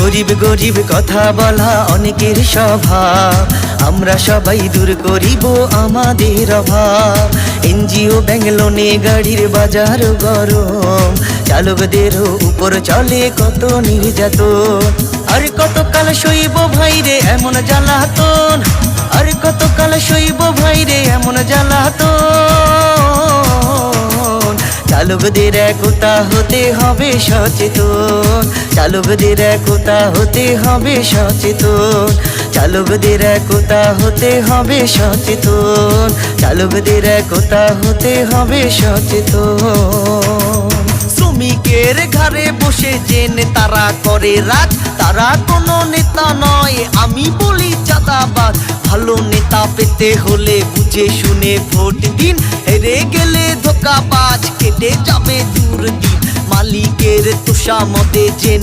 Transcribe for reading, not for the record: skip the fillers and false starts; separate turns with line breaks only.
গরিব গরিব কথা বলা অনেকের স্বভাব, আমরা সবাই দূর করিব আমাদের অভাব। এনজিও ব্যাংক লোনে গাড়ির বাজার গরম, চালকদের উপর চলে কত নির্যাতন। আর কতকাল সইব ভাইরে এমন জ্বালাতন, আর কতকাল সইব ভাইরে এমন জ্বালাতন। চালকদের একতা হতে হবে সচেতন, চালকদের একতা হতে হবে সচেতন, চালকদের একতা হতে হবে সচেতন, চালকদের একতা হতে হবে সচেতন। শ্রমিকের ঘরে বসে যে নেতারা করে রাজ, তারা কোনো নেতা নয়, আমি বলি চাঁদাবাজ। ভালো নেতা পেতে হলে বুঝে শুনে ভোট দিন, হেরে গেলে ধোঁকাবাজ, কেটে যাবে দুর্দিন। মালিকের তোষামদে যে